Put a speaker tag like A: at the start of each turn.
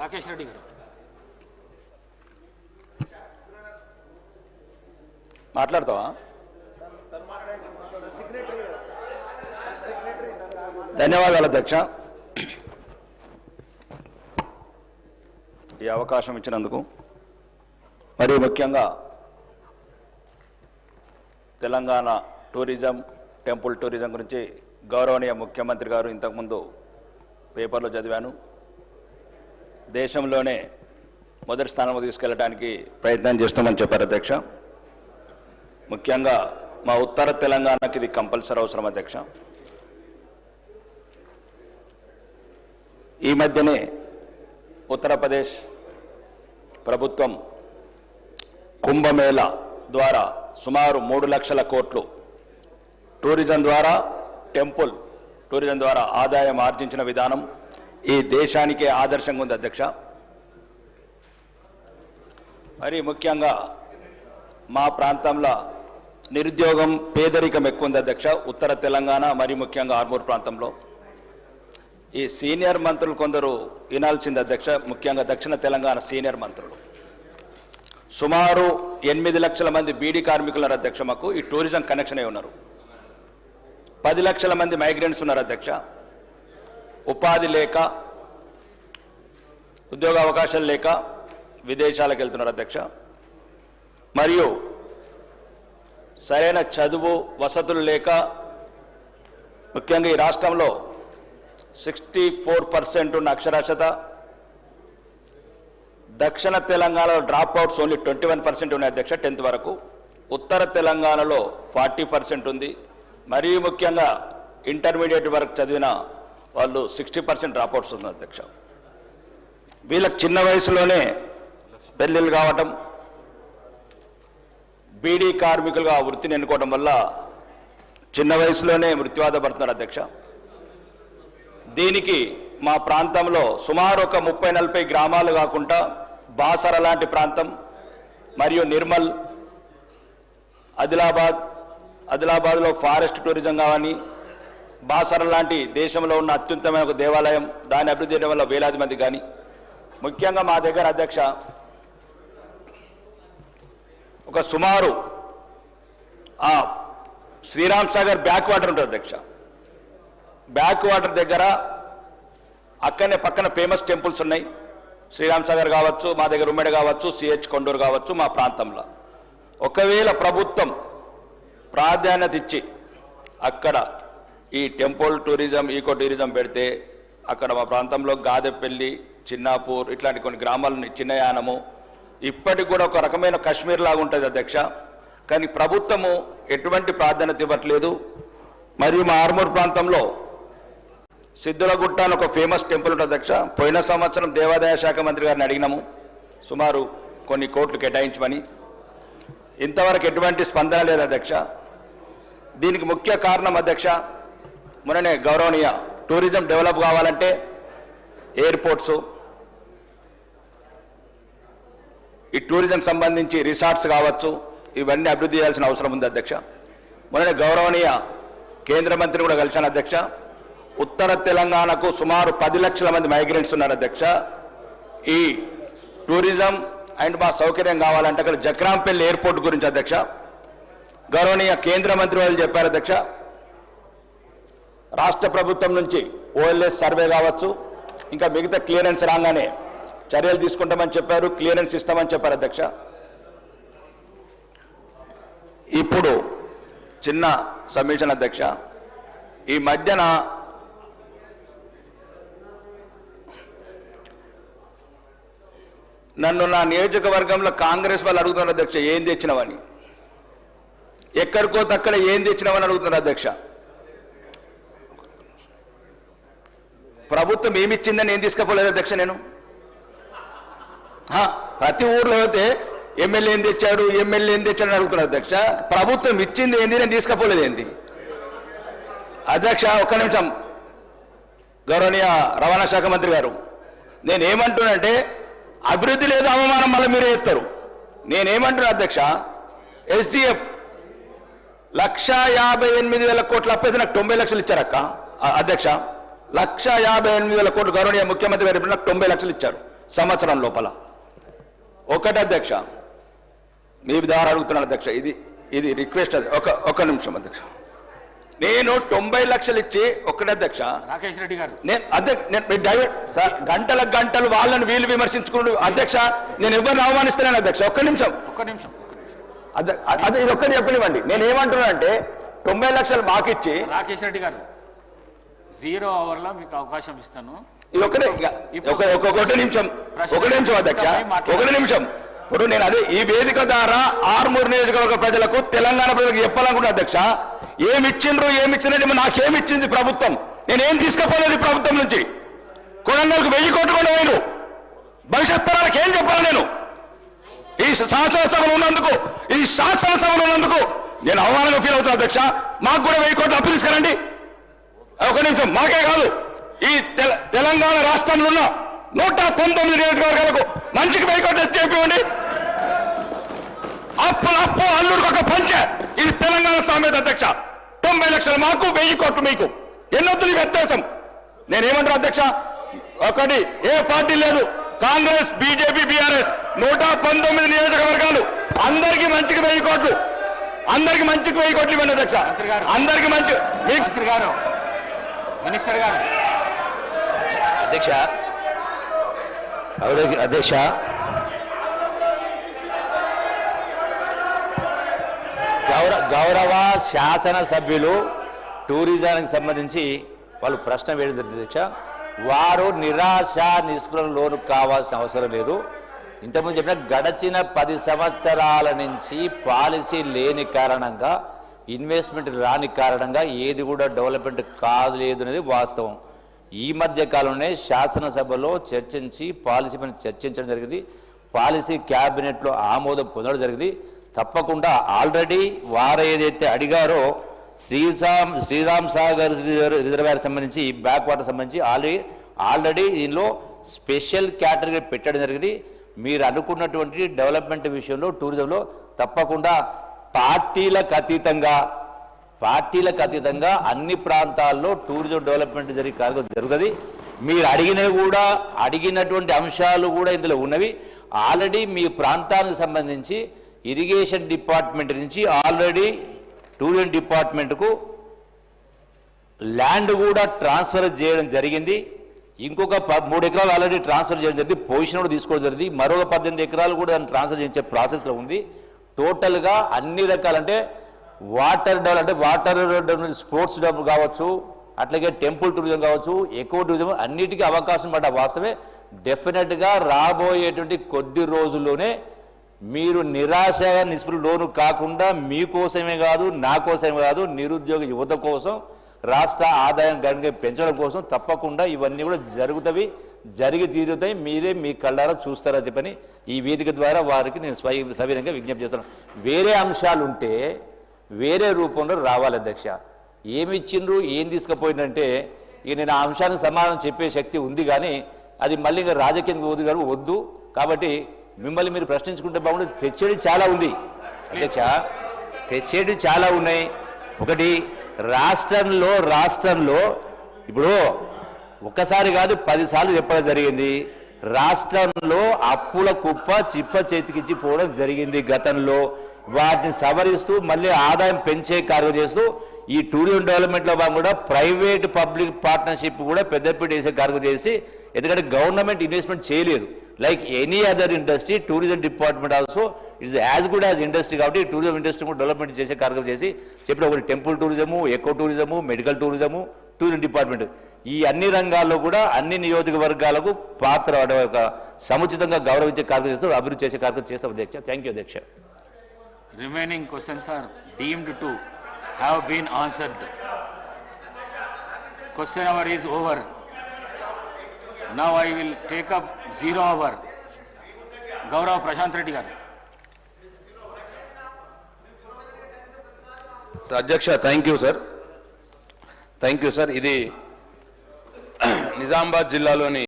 A: రాకేష్ రెడ్డి గారు
B: మాట్లాడతావా? ధన్యవాదాలు అధ్యక్ష. ఈ అవకాశం ఇచ్చినందుకు. మరియు ముఖ్యంగా తెలంగాణ టూరిజం, టెంపుల్ టూరిజం గురించి గౌరవనీయ ముఖ్యమంత్రి గారు ఇంతకుముందు పేపర్లో చదివాను. దేశంలోనే మొదటి స్థానంలో తీసుకెళ్ళడానికి ప్రయత్నం చేస్తామని చెప్పారు అధ్యక్ష. ముఖ్యంగా మా ఉత్తర తెలంగాణకి ఇది కంపల్సరీ అవసరం అధ్యక్ష. ఈ మధ్యనే ఉత్తరప్రదేశ్ ప్రభుత్వం కుంభమేళా ద్వారా సుమారు 3 లక్షల కోట్లు టూరిజం ద్వారా, టెంపుల్ టూరిజం ద్వారా ఆదాయం ఆర్జించిన విధానం ఈ దేశానికే ఆదర్శంగా ఉంది అధ్యక్ష. మరి ముఖ్యంగా మా ప్రాంతంలో నిరుద్యోగం, పేదరికం ఎక్కువ ఉంది అధ్యక్ష. ఉత్తర తెలంగాణ మరి ముఖ్యంగా ఆర్మూర్ ప్రాంతంలో ఈ సీనియర్ మంత్రులు కొందరు వినాల్సింది అధ్యక్ష. ముఖ్యంగా దక్షిణ తెలంగాణ సీనియర్ మంత్రులు సుమారు 8 లక్షల మంది బీడీ కార్మికులు ఉన్నారు అధ్యక్ష. మాకు ఈ టూరిజం కనెక్షన్ అయి ఉన్నారు. 10 లక్షల మంది మైగ్రెంట్స్ ఉన్నారు అధ్యక్ష. ఉపాధి లేక, ఉద్యోగ అవకాశాలు లేక విదేశాలకు వెళ్తున్నారు అధ్యక్ష. మరియు సరైన చదువు, వసతులు లేక ముఖ్యంగా ఈ రాష్ట్రంలో 64% ఉన్న అక్షరాస్యత, దక్షిణ తెలంగాణలో డ్రాప్ అవుట్స్ ఓన్లీ 21% ఉన్నాయి అధ్యక్ష 10th వరకు. ఉత్తర తెలంగాణలో 40% ఉంది. మరీ ముఖ్యంగా ఇంటర్మీడియట్ వరకు చదివిన వాళ్ళు 60% డ్రాప్ అవుట్స్ ఉంది అధ్యక్ష. వీళ్ళకి చిన్న వయసులోనే పెళ్ళిళ్ళు కావటం, బీడీ కార్మికులుగా వృత్తిని ఎన్నుకోవడం వల్ల చిన్న వయసులోనే మృత్యువాత పడుతున్నారు అధ్యక్ష. దీనికి మా ప్రాంతంలో సుమారు ఒక 30-40 గ్రామాలు కాకుండా బాసర లాంటి ప్రాంతం మరియు నిర్మల్, ఆదిలాబాద్లో ఫారెస్ట్ టూరిజం కావని, బాసర లాంటి దేశంలో ఉన్న అత్యుత్తమైన ఒక దేవాలయం, దాన్ని అభివృద్ధి చేయడం వల్ల వేలాది మంది కానీ, ముఖ్యంగా మా దగ్గర అధ్యక్ష ఒక సుమారు శ్రీరామ్ సాగర్ బ్యాక్ వాటర్ ఉంటుంది అధ్యక్ష. బ్యాక్ వాటర్ దగ్గర అక్కడనే పక్కన ఫేమస్ టెంపుల్స్ ఉన్నాయి. శ్రీరామ్ సాగర్ కావచ్చు, మా దగ్గర ఉమ్మడి కావచ్చు, సిహెచ్ కొండూరు కావచ్చు. మా ప్రాంతంలో ఒకవేళ ప్రభుత్వం ప్రాధాన్యత ఇచ్చి అక్కడ ఈ టెంపుల్ టూరిజం, ఈకో టూరిజం పెడితే అక్కడ మా ప్రాంతంలో గాదెపల్లి, చిన్నాపూర్ ఇట్లాంటి కొన్ని గ్రామాలని, చిన్నయానము ఇప్పటికి కూడా ఒక రకమైన కాశ్మీర్ లాగా ఉంటుంది అధ్యక్ష. కానీ ప్రభుత్వము ఎటువంటి ప్రాధాన్యత ఇవ్వట్లేదు. మరియు మా ఆర్మూర్ ప్రాంతంలో సిద్ధులగుట్ట అని ఒక ఫేమస్ టెంపుల్ ఉంటుంది అధ్యక్ష. పోయిన సంవత్సరం దేవాదాయ శాఖ మంత్రి గారిని అడిగినాము సుమారు కొన్ని కోట్లు కేటాయించమని. ఇంతవరకు ఎటువంటి స్పందన లేదు అధ్యక్ష. దీనికి ముఖ్య కారణం అధ్యక్ష, మొన్ననే గౌరవనీయ టూరిజం డెవలప్ కావాలంటే ఎయిర్పోర్ట్స్, ఈ టూరిజం సంబంధించి రిసార్ట్స్ కావచ్చు, ఇవన్నీ అభివృద్ధి చేయాల్సిన అవసరం ఉంది అధ్యక్ష. మొన్ననే గౌరవనీయ కేంద్ర మంత్రిని కూడా కలిశాను అధ్యక్ష. ఉత్తర తెలంగాణకు సుమారు 10 లక్షల మంది మైగ్రెంట్స్ ఉన్నారు అధ్యక్ష. ఈ టూరిజం అండ్ మా సౌకర్యం కావాలంటే అక్కడ జక్రాంపల్లి ఎయిర్పోర్ట్ గురించి అధ్యక్ష గౌరవనీయ కేంద్ర మంత్రి వాళ్ళు చెప్పారు అధ్యక్ష. రాష్ట్ర ప్రభుత్వం నుంచి ఓఎల్ఎస్ సర్వే కావచ్చు, ఇంకా మిగతా క్లియరెన్స్ రాగానే చర్యలు తీసుకుంటామని చెప్పారు, క్లియరెన్స్ ఇస్తామని చెప్పారు అధ్యక్ష. ఇప్పుడు చిన్న సబ్మిషన్ అధ్యక్ష, ఈ మధ్యన నన్ను నా నియోజకవర్గంలో కాంగ్రెస్ వాళ్ళు అడుగుతున్నారు అధ్యక్ష, ఏం తెచ్చినావని. ఎక్కడికో తక్కడ ఏం తెచ్చినావని అడుగుతున్నారు అధ్యక్ష. ప్రభుత్వం ఏమిచ్చిందని ఏం తీసుకపోలేదు అధ్యక్ష. నేను ప్రతి ఊర్లో అయితే ఎమ్మెల్యే ఏం తెచ్చాడు, ఎమ్మెల్యే ఏం తెచ్చాడు అని అడుగుతున్నారు అధ్యక్ష. ప్రభుత్వం ఇచ్చింది ఏంది, నేను తీసుకపోలేదు ఏంది అధ్యక్ష. ఒక్క నిమిషం గౌరవనీయ రవాణా శాఖ మంత్రి గారు, నేనేమంటున్నానంటే అభివృద్ధి లేదు, అవమానం మళ్ళీ మీరే చెప్తారు. నేనేమంటున్నా అధ్యక్ష, ఎస్డిఎఫ్ 1,58,000 కోట్లు అప్పేసి నాకు 90 లక్షలు ఇచ్చారక్క అధ్యక్ష. 1,58,000 కోట్లు గౌరవనీయ ముఖ్యమంత్రి గారు నాకు 90 లక్షలు ఇచ్చారు. సంవత్సరం లోపల. ఒకటి అధ్యక్ష, మీ ద్వారా అడుగుతున్నాను అధ్యక్ష, ఇది రిక్వెస్ట్. ఒక నిమిషం అధ్యక్ష. నేను 90 లక్షలు ఇచ్చి ఒకటి అధ్యక్ష,
A: రాకేష్ రెడ్డి గారు,
B: నేను డైవర్ట్ సార్, గంటలు వాళ్ళని వీళ్ళు విమర్శించుకుంటూ అధ్యక్ష, నేను ఎవరిని అవమానిస్తున్నాను అధ్యక్ష. ఒక్క నిమిషం అదే ఇది ఒక్కటి చెప్పనివ్వండి. నేను ఏమంటున్నా అంటే 90 లక్షలు మాకిచ్చి,
A: రాకేష్ రెడ్డి గారు 0 అవర్లో మీకు అవకాశం ఇస్తాను.
B: ఇది ఒకటి నిమిషం అధ్యక్ష, ఒకటి నిమిషం. ఇప్పుడు నేను అదే ఈ వేదిక ద్వారా ఆర్మూరు నియోజకవర్గ ప్రజలకు, తెలంగాణ ప్రజలకు చెప్పాలనుకుంటున్నా అధ్యక్ష, ఏమిచ్చినట్టు నాకేమిచ్చింది ప్రభుత్వం? నేనేం తీసుకుపోలేదు ప్రభుత్వం నుంచి. కొడంగల్కు 1000 కోట్లు కూడా పోయిను. భవిష్యత్ తరాలకు ఏం చెప్పాలి నేను? ఈ శాసనసభలు ఉన్నందుకు నేను అవమానంగా ఫీల్ అవుతున్నా అధ్యక్ష. మాకు కూడా 1000 కోట్లు అప్పు తీసుకురండి. ఒక నిమిషం, మాకే కాదు, ఈ తెలంగాణ రాష్ట్రంలో ఉన్న 119 నియోజకవర్గాలకు మంచికి 1000 కోట్లు చెప్పివ్వండి. అప్పు అల్లుడికి ఒక పంచె. ఇది తెలంగాణ సామెత అధ్యక్ష. 90 లక్షలు మాకు, 1000 కోట్లు మీకు. ఎన్నొద్దు వ్యత్యాసం. నేనేమంటాను అధ్యక్ష, ఒకటి ఏ పార్టీ లేదు, కాంగ్రెస్, బీజేపీ, బీఆర్ఎస్ 119 నియోజకవర్గాలు, అందరికీ మంచికి 1000 కోట్లు, అందరికి మంచికి 1000 కోట్లు ఇవ్వండి అధ్యక్ష. అందరికి మంచి.
A: మినిస్టర్ గారు
C: అధ్యక్ష గౌరవ శాసనసభ్యులు టూరిజానికి సంబంధించి వాళ్ళు ప్రశ్న వేయడం జరిగింది అధ్యక్ష. వారు నిరాశ నిస్పృహకు లోను కావాల్సిన అవసరం లేదు. ఇంతకుముందు చెప్పిన గడచిన 10 సంవత్సరాల నుంచి పాలసీ లేని కారణంగా, ఇన్వెస్ట్మెంట్ రాని కారణంగా ఏది కూడా డెవలప్మెంట్ కాలేదు అనేది వాస్తవం. ఈ మధ్య కాలంలోనే శాసనసభలో చర్చించి పాలసీ పైన చర్చించడం జరిగింది. పాలసీ క్యాబినెట్లో ఆమోదం పొందడం జరిగింది. తప్పకుండా ఆల్రెడీ వారు ఏదైతే అడిగారో శ్రీరామ్ సాగర్ రిజర్వాయర్ సంబంధించి, బ్యాక్ వాటర్ సంబంధించి ఆల్రెడీ దీనిలో స్పెషల్ కేటగిరీ పెట్టడం జరిగింది. మీరు అనుకున్నటువంటి డెవలప్మెంట్ విషయంలో, టూరిజంలో తప్పకుండా పార్టీలకు అతీతంగా అన్ని ప్రాంతాల్లో టూరిజం డెవలప్మెంట్ జరిగే కార్యక్రమం జరుగుతుంది. మీరు అడిగినటువంటి అంశాలు కూడా ఇందులో ఉన్నవి. ఆల్రెడీ మీ ప్రాంతానికి సంబంధించి ఇరిగేషన్ డిపార్ట్మెంట్ నుంచి ఆల్రెడీ టూరిజం డిపార్ట్మెంట్కు ల్యాండ్ కూడా ట్రాన్స్ఫర్ చేయడం జరిగింది. ఇంకొక 3 ఎకరాలు ఆల్రెడీ ట్రాన్స్ఫర్ చేయడం జరిగింది. పొజిషన్ కూడా తీసుకోవడం జరిగింది. మరొక 18 ఎకరాలు కూడా దాన్ని ట్రాన్స్ఫర్ చేయించే ప్రాసెస్లో ఉంది. టోటల్గా అన్ని రకాలంటే వాటర్ డెవలప్, స్పోర్ట్స్ డెవలప్ కావచ్చు, అట్లాగే టెంపుల్ టూరిజం కావచ్చు, ఎకో టూరిజం, అన్నిటికీ అవకాశం పడ్డ వాస్తవమే. డెఫినెట్గా రాబోయేటువంటి కొద్ది రోజుల్లోనే మీరు నిరాశ నిస్పృహకు లోను కాకుండా, మీకోసమే కాదు, నా కోసమే కాదు, నిరుద్యోగ యువత కోసం, రాష్ట్ర ఆదాయం గణనీయంగా పెంచడం కోసం తప్పకుండా ఇవన్నీ కూడా జరిగి తీరుతాయి. మీరే మీ కళ్ళారా చూస్తారని చెప్పని ఈ వేదిక ద్వారా వారికి నేను సవినంగా విజ్ఞప్తి చేస్తున్నాను. వేరే అంశాలు ఉంటే వేరే రూపంలో రావాలి అధ్యక్ష. ఏమిచ్చిండ్రు, ఏం తీసుకుపోయిందంటే ఇక నేను ఆ అంశానికి సమాధానం చెప్పే శక్తి ఉంది, కానీ అది మళ్ళీ ఇంకా రాజకీయంగా వద్దు. కాబట్టి మిమ్మల్ని మీరు ప్రశ్నించుకుంటే బాగుంటుంది. తెచ్చేది చాలా ఉంది అధ్యక్ష, తెచ్చేది చాలా ఉన్నాయి. ఒకటి, రాష్ట్రంలో ఇప్పుడు ఒక్కసారి కాదు 10 సార్లు చెప్పడం జరిగింది. రాష్ట్రంలో అప్పుల కుప్ప చిప్ప చేతికిచ్చి పోవడం జరిగింది గతంలో. వాటిని సవరిస్తూ మళ్ళీ ఆదాయం పెంచే కార్యక్రమం చేస్తూ ఈ టూరిజం డెవలప్మెంట్లో భాగంగా కూడా ప్రైవేట్ పబ్లిక్ పార్ట్నర్షిప్ కూడా పెద్దపీట వేసే కార్యక్రమం చేసి, ఎందుకంటే గవర్నమెంట్ ఇన్వెస్ట్మెంట్ చేయలేదు. Like any other industry, tourism department also it's as good as industry. కాబట్టి టూరిజం ఇండస్ట్రీ కూడా డెవలప్మెంట్ చేసే కార్యక్రమం చేసి చెప్పిన ఒకటి temple tourism, eco tourism, medical tourism, tourism department, ఈ అన్ని రంగాల్లో కూడా అన్ని నియోజకవర్గాలకు పాత్ర ఒక సముచితంగా గౌరవించే కార్యక్రమం చేస్తూ అభివృద్ధి చేసే కార్యక్రమం చేస్తాం అధ్యక్ష. థ్యాంక్ యూ అధ్యక్ష.
A: Remaining questions are deemed to have been answered. Question hour is over. Now I will take up 0 hour. Gaurav Prashant Reddy garu.
D: అధ్యక్ష, థ్యాంక్ యూ సార్. ఇది నిజామాబాద్ జిల్లాలోని